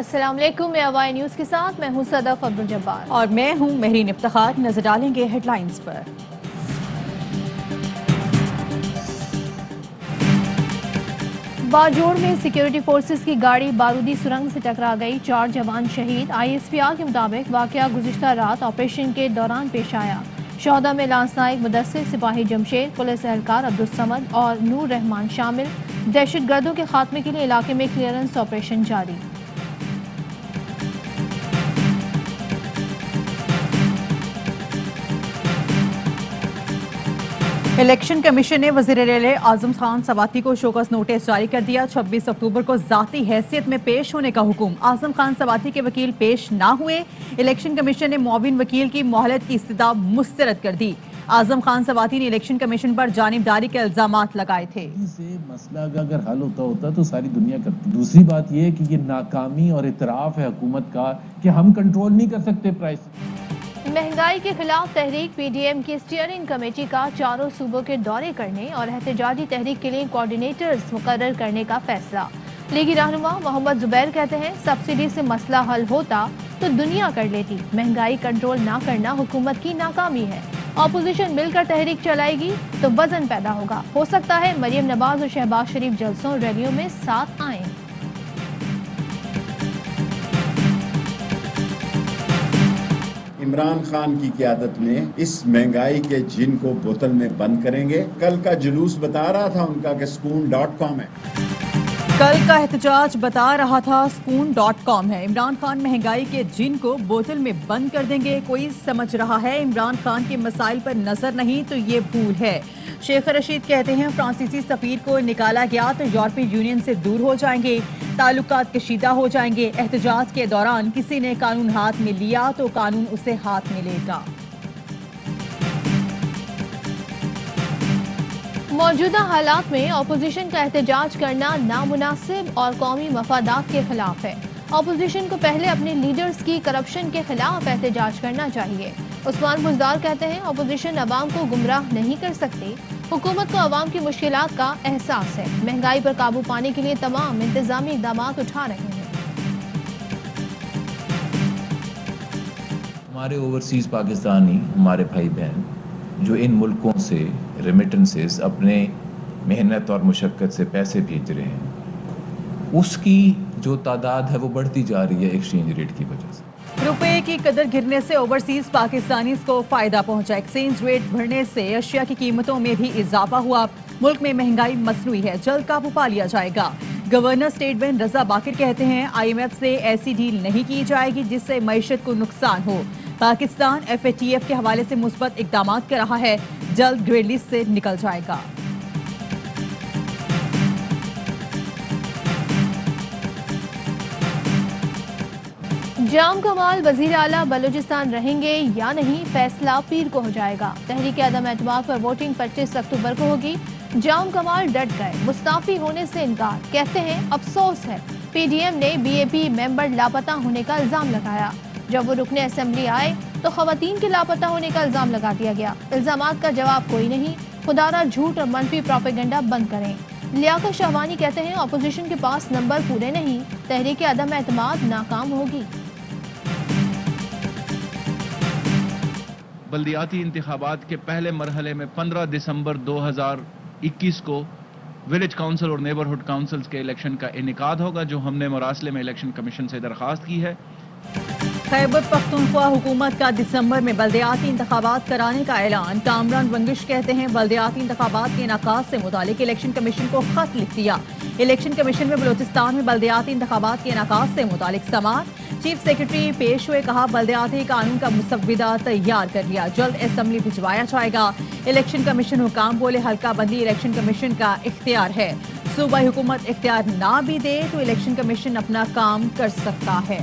अस्सलाम वालेकुम। मैं अवाई न्यूज़ के साथ मैं हूं सदफ अब्दुल जब्बार और मैं हूं महरीन इफ्तिखार। नजर डालेंगे हेडलाइंस पर। बाजोड़ में सिक्योरिटी फोर्सेस की गाड़ी बारूदी सुरंग से टकरा गई, 4 जवान शहीद। ISPR के मुताबिक वाकया गुज़िश्ता रात ऑपरेशन के दौरान पेश आया। शोहदा में लांस नायक मुदस्सिर, सिपाही जमशेद, पुलिस एहलकार अब्दुल समद और नूर रहमान शामिल। दहशत गर्दों के खात्मे के लिए इलाके में क्लियरेंस ऑपरेशन जारी। इलेक्शन कमीशन ने वज़ीर आज़म खान सवाती को शोकस नोटिस जारी कर दिया। 26 अक्टूबर को ज़ाती हैसियत में पेश होने का हुक्म। आज़म खान सवाती के वकील पेश ना हुए। इलेक्शन कमीशन ने मुआविन वकील की मोहलत की इस्तदा मुस्तरद कर दी। आज़म खान सवाती ने इलेक्शन कमीशन पर जानिबदारी के इल्जामात लगाए थे। मसला अगर हल होता तो सारी दुनिया करती। दूसरी बात यह है कि ये नाकामी और इतराफ है हुकूमत का कि हम कंट्रोल नहीं कर सकते प्राइस। महंगाई के खिलाफ तहरीक PDM की स्टीयरिंग कमेटी का चारों सूबों के दौरे करने और एहतजाजी तहरीक के लिए कोऑर्डिनेटर्स मुकर्रर करने का फैसला। लीगी रहनुमा मोहम्मद जुबैर कहते हैं, सब्सिडी से मसला हल होता तो दुनिया कर लेती। महंगाई कंट्रोल ना करना हुकूमत की नाकामी है। अपोजिशन मिलकर तहरीक चलाएगी तो वजन पैदा होगा। हो सकता है मरियम नवाज और शहबाज शरीफ जलसों और रैलियों में साथ आएं। इमरान खान की क़यादत में इस महंगाई के जिन को बोतल में बंद करेंगे। कल का जुलूस बता रहा था उनका कि skun.com है। कल का एहतजाज बता रहा था skun.com है। इमरान खान महंगाई के जिन को बोतल में बंद कर देंगे। कोई समझ रहा है इमरान खान के मसाइल पर नजर नहीं तो ये भूल है। शेख रशीद कहते हैं, फ्रांसीसी सफीर को निकाला गया तो यूरोपीय यूनियन से दूर हो जाएंगे, ताल्लुकात कशीदा हो जाएंगे। एहतजाज के दौरान किसी ने कानून हाथ में लिया तो कानून उसे हाथ में लेगा। मौजूदा हालात में अपोजिशन का एहतजाज करना नामुनासिब और कौमी मफादात के खिलाफ है। अपोजिशन को पहले अपने लीडर्स की करप्शन के खिलाफ एहतजाज करना चाहिए। उस्मान बुज़दार कहते हैं, अपोजिशन अवाम को गुमराह नहीं कर सकती। हुकूमत को अवाम की मुश्किलात का एहसास है। महंगाई पर काबू पाने के लिए तमाम इंतजामी इक़दाम उठा रहे हैं। हमारे ओवरसीज पाकिस्तानी हमारे भाई बहन जो इन मुल्कों से रेमिटेंसेस अपने मेहनत और मुशक्क़त से पैसे भेज रहे हैं, उसकी जो तादाद है वो बढ़ती जा रही है एक्सचेंज रेट की वजह से। रुपए की कदर गिरने से ओवरसीज पाकिस्तानी को फायदा पहुंचा। एक्सचेंज रेट बढ़ने से अशिया की कीमतों में भी इजाफा हुआ। मुल्क में महंगाई मसनूई है, जल्द काबू पा लिया जाएगा। गवर्नर स्टेट बैंक रजा बाकिर कहते हैं, IMF से ऐसी डील नहीं की जाएगी जिससे मईशत को नुकसान हो। पाकिस्तान FATF के हवाले से मुस्बत इकदाम कर रहा है, जल्द ग्रे लिस्ट से निकल जाएगा। जाम कमाल वजीर आला बलूचिस्तान रहेंगे या नहीं, फैसला पीर को हो जाएगा। तहरीक अदम एतमाद पर वोटिंग 25 अक्टूबर को होगी। जाम कमाल डट गए, मुस्ताफी होने से इनकार। कहते हैं अफसोस है PDM ने BAP मेंबर लापता होने का इल्जाम लगाया। जब वो रुकने असेंबली आए तो खवातीन के लापता होने का इल्जाम लगा दिया गया। इल्जामात का जवाब कोई नहीं। खुदारा झूठ और मनफी प्रोपेगेंडा बंद करें। लियाकत शाहवानी कहते हैं, अपोजिशन के पास नंबर पूरे नहीं, तहरीक अदम एतमाद नाकाम होगी। बल्दियाती इंतखाबात के पहले मरहले में 15 दिसंबर 2021 को विलेज काउंसिल और नेबरहुड काउंसिल्स के इलेक्शन का इनेकाद होगा, जो हमने मुरासले में इलेक्शन कमीशन से दरख्वास्त की है। खैबर पख्तूनख्वा हुकूमत का दिसंबर में बल्दियाती इंतखाबात कराने का ऐलान। कामरान वंगिश कहते हैं, बल्दियाती इंतखाबात के इनेकाद से मुतालिक इलेक्शन कमीशन को खत लिख दिया। इलेक्शन कमीशन में बलूचिस्तान में बल्दियाती इंतखाबात के इनेकाद से मुतालिक समात। चीफ सेक्रेटरी पेश हुए, कहा बल्दियाती कानून का मुसव्विदा तैयार कर लिया, जल्द असेंबली भिजवाया जाएगा। इलेक्शन कमीशन हुकाम बोले, हल्का बंदी इलेक्शन कमीशन का इख्तियार है। सूबाई हुकूमत इख्तियार ना भी दे तो इलेक्शन कमीशन अपना काम कर सकता है।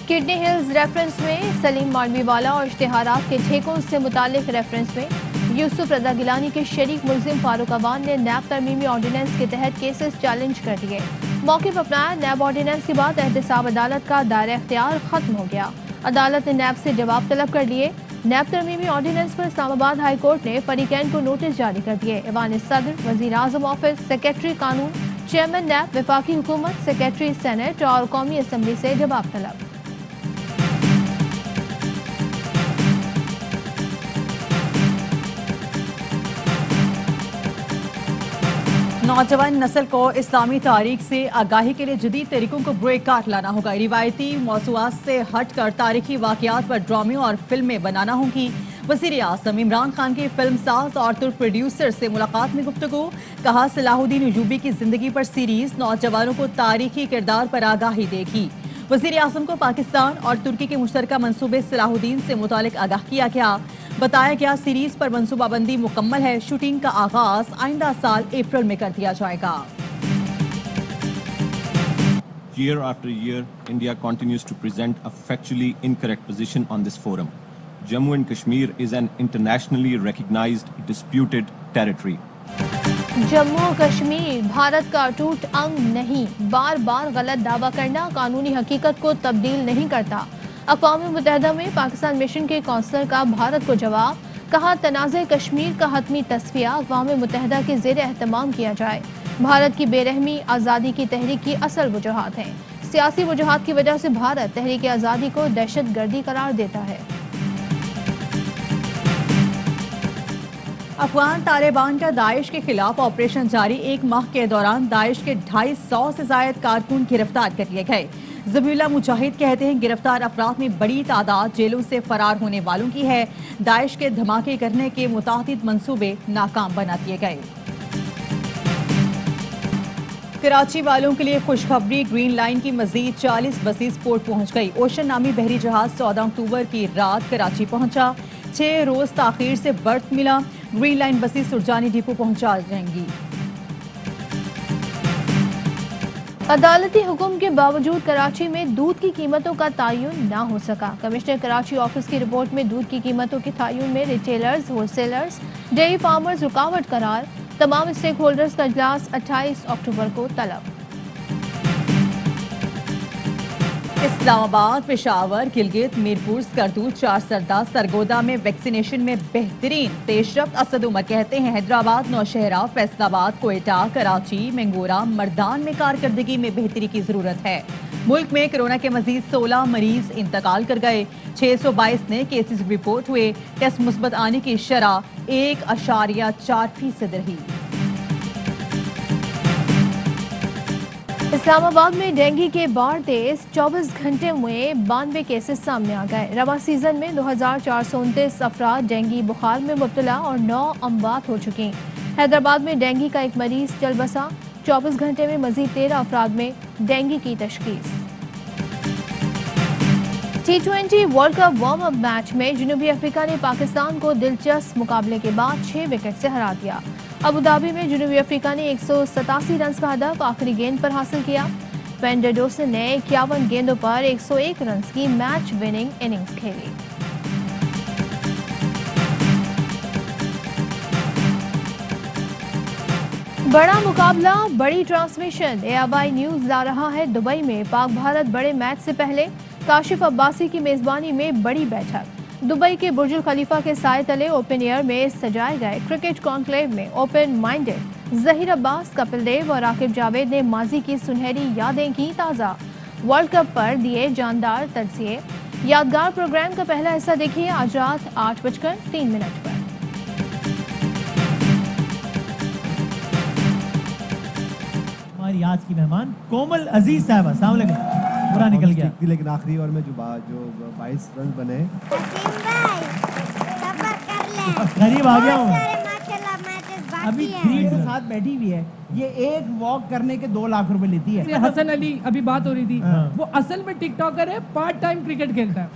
किडनी हिल्स रेफरेंस में सलीम मालवीवाला और इश्तिहारात के ठेकों से मुतालिक रेफरेंस में यूसुफ रजा गिलानी के शरीक मुल्जिम फारूक अवान ने नैब तरमीमी ऑर्डिनेंस के तहत केसेस चैलेंज कर दिए। मौक़िफ़ अपनाया। नैब ऑर्डिनेंस के बाद एहतसाब अदालत का दायरा इख्तियार खत्म हो गया। अदालत ने नैब से जवाब तलब कर लिए। नैब तरमीमी ऑर्डिनेंस पर इस्लामाबाद हाई कोर्ट ने फरीकैन को नोटिस जारी कर दिए। ऐवान सदर, वजीर आजम ऑफिस, सेक्रेटरी कानून, चेयरमैन नैब, वफाकी हुकूमत, सेक्रेटरी सेनेट और कौमी असम्बली से जवाब तलब। नौजवान नस्ल को इस्लामी तारीख से आगाही के लिए जदीद तरीकों को ब्रेक काट लाना होगा। रिवायती मौज़ूआत से हट कर तारीखी वाक़यात पर ड्रामे और फिल्में बनाना होंगी। वज़ीर आज़म इमरान खान की फिल्म साज और तुर्क प्रोड्यूसर से मुलाकात में गुफ्तगू। कहा सलाहुद्दीन अयूबी की जिंदगी पर सीरीज नौजवानों को तारीखी किरदार पर आगाही देगी। वज़ीर आज़म को पाकिस्तान और तुर्की के मुश्तरका मंसूबे सलाहुद्दीन से मुतालिक आगाह किया गया। बताया गया सीरीज पर मंसूबाबंदी मुकम्मल है। शूटिंग का आगाज आइंदा साल अप्रैल में कर दिया जाएगा। Year after year, India continues to present a factually incorrect position on this forum. Jammu and Kashmir is an internationally recognized disputed territory. Jammu Kashmir Bharat का अटूट अंग नहीं। बार बार गलत दावा करना कानूनी हकीकत को तब्दील नहीं करता। अक़वाम मुत्तहिदा में पाकिस्तान मिशन के कौंसलर का भारत को जवाब। कहा तनाज़े कश्मीर का हतमी तस्फिया अक़वाम मुत्तहिदा के ज़ेर एहतमाम किया जाए। भारत की बेरहमी आज़ादी की तहरीक की असल वजूहात हैं। सियासी वजूहात की वजह से भारत तहरीक आज़ादी को दहशत गर्दी करार देता है। अफगान तालिबान का दाइश के खिलाफ ऑपरेशन जारी। एक माह के दौरान दाइश के 250 से ज़ायद कारकुन गिरफ्तार कर लिए गए। ज़बीहुल्लाह मुजाहिद कहते हैं गिरफ्तार अफराद में बड़ी तादाद जेलों से फरार होने वालों की है। दाइश के धमाके करने के मुतादिद मंसूबे नाकाम बना दिए गए। कराची वालों के लिए खुशखबरी। ग्रीन लाइन की मजीद 40 बसेस पोर्ट पहुंच गई। ओशन नामी बहरी जहाज 14 अक्टूबर की रात कराची पहुंचा। 6 रोज ताखीर से बर्थ मिला। Green line buses Surjani depot पहुंचा जाएंगी। अदालती हुक्म के बावजूद कराची में दूध की कीमतों का तयन ना हो सका। कमिश्नर कराची ऑफिस की रिपोर्ट में दूध की कीमतों के तयन में रिटेलर्स, होलसेलर्स, डेयरी फार्मर्स रुकावट करार। तमाम स्टेक होल्डर्स का इजलास 28 अक्टूबर को तलब। इस्लामाबाद, पेशावर, गिलगित, मीरपुर, स्कर्दू, चारसरदा, सरगोदा में वैक्सीनेशन में बेहतरीन पेशरफ्त। असद उमर कहते हैं हैदराबाद, नौशहरा, फैसलाबाद, कोयटा, कराची, मंगोरा, मर्दान में कारकर्दगी में बेहतरी की जरूरत है। मुल्क में कोरोना के मजीद 16 मरीज इंतकाल कर गए। 622 नए केसेस रिपोर्ट हुए। टेस्ट मुस्बत आने की शरह 1.4% रही। इस्लामाबाद में डेंगू के बाढ़ तेज। 24 घंटे में 92 केसेस सामने आ गए। रवा सीजन में 2429 अफराद डेंगू बुखार में मुब्तला और 9 अमवात हो चुकी। हैदराबाद में डेंगू का एक मरीज चल बसा। 24 घंटे में मजीद 13 अफराद में डेंगू की तशखीस। T20 world cup warm up match में जनूबी अफ्रीका ने पाकिस्तान को दिलचस्प मुकाबले के बाद 6 विकेट से हरा दिया। अबू धाबी में जनूबी अफ्रीका ने 187 रन का हदफ आखिरी गेंद पर हासिल किया। वेंडर डोसन ने 51 गेंदों पर 101 रन की मैच विनिंग इनिंग्स खेली। बड़ा मुकाबला, बड़ी ट्रांसमिशन। AIB न्यूज ला रहा है दुबई में पाक भारत बड़े मैच से पहले काशिफ अब्बासी की मेजबानी में बड़ी बैठक। दुबई के बुर्जुल खलीफा के साए तले ओपन एयर में सजाए गए क्रिकेट कॉन्क्लेव में ओपन माइंडेड जहीर अब्बास, कपिल देव और आकिब जावेद ने माजी की सुनहरी यादें की ताज़ा। वर्ल्ड कप पर दिए जानदार तज्जिए। यादगार प्रोग्राम का पहला हिस्सा देखिए आज रात 8:03 पर। हमारी आज की मेहमान कोमल अजीज साहब, अस्सलाम वालेकुम। पूरा निकल गया लेकिन आखिरी ओवर में जो 22 रन बने, करीब आ गया हूँ। अभी 3 के साथ बैठी हुई है। ये एक वॉक करने के 2 लाख रुपए लेती है। हसन अली अभी बात हो रही थी, वो असल में टिकटॉकर है, पार्ट टाइम क्रिकेट खेलता है।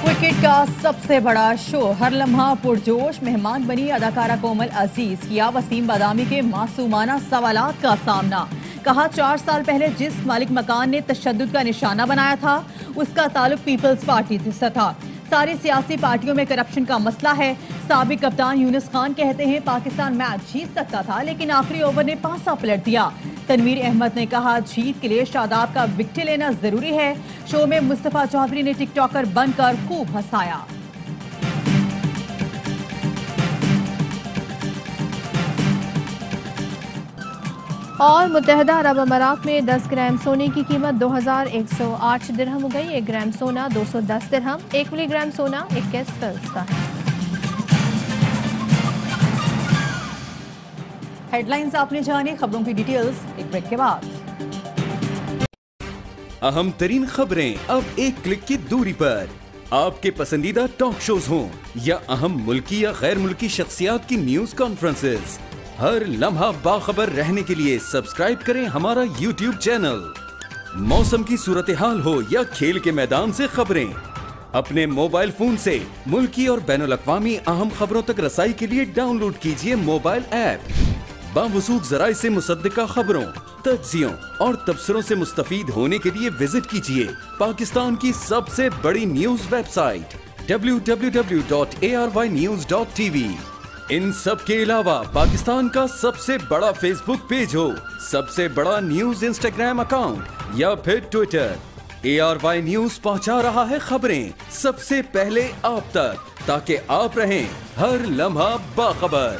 क्रिकेट का सबसे बड़ा शो, हर लम्हा पुरजोश। मेहमान बनी अदाकारा कोमल अजीज। किया वसीम बादामी के मासूमाना सवालात का सामना। कहा 4 साल पहले जिस मालिक मकान ने तशद्दुद का निशाना बनाया था उसका ताल्लुक पीपल्स पार्टी से था। सारी सियासी पार्टियों में करप्शन का मसला है। साबिक कप्तान यूनुस खान कहते हैं पाकिस्तान मैच जीत सकता था लेकिन आखिरी ओवर ने पासा पलट दिया। तनवीर अहमद ने कहा जीत के लिए शादाब का विकेट लेना जरूरी है। शो में मुस्तफा चौधरी ने टिकटॉकर बनकर खूब हंसाया। اور متحدہ عرب امارات میں 10 گرام سونے کی قیمت 2108 درہم ہو گئی. 1 گرام سونا 210 درہم. 1 ملی گرام سونا 21 فلس کا ہے. ہیڈ لائنز آپ نے جانے، خبروں کی ڈیٹیلز ایک بریک کے بعد. اہم ترین خبریں اب ایک کلک کی دوری پر. آپ کے پسندیدہ ٹاک شوز ہوں یا اہم ملکی یا غیر ملکی شخصیات کی نیوز کانفرنسز، ہر لمحہ باخبر رہنے کے لیے سبسکرائب کریں ہمارا یوٹیوب چینل. موسم کی صورتحال ہو یا کھیل کے میدان سے خبریں، اپنے موبائل فون سے ملکی اور بین الاقوامی اہم خبروں تک رسائی کے لیے ڈاؤن لوڈ کیجیے موبائل ایپ. باوثوق ذرائع سے مصدقہ خبروں، تجزیوں اور تبصروں سے مستفید ہونے کے لیے وزٹ کیجیے پاکستان کی سب سے بڑی نیوز ویب سائٹ www.arYnews.tv. ان سب کے علاوہ پاکستان کا سب سے بڑا فیس بک پیج ہو، سب سے بڑا نیوز انسٹاگرام اکاؤنٹ یا پھر ٹویٹر، ARY نیوز پہنچا رہا ہے خبریں سب سے پہلے آپ تک، تاکہ آپ رہیں ہر لمحہ باخبر.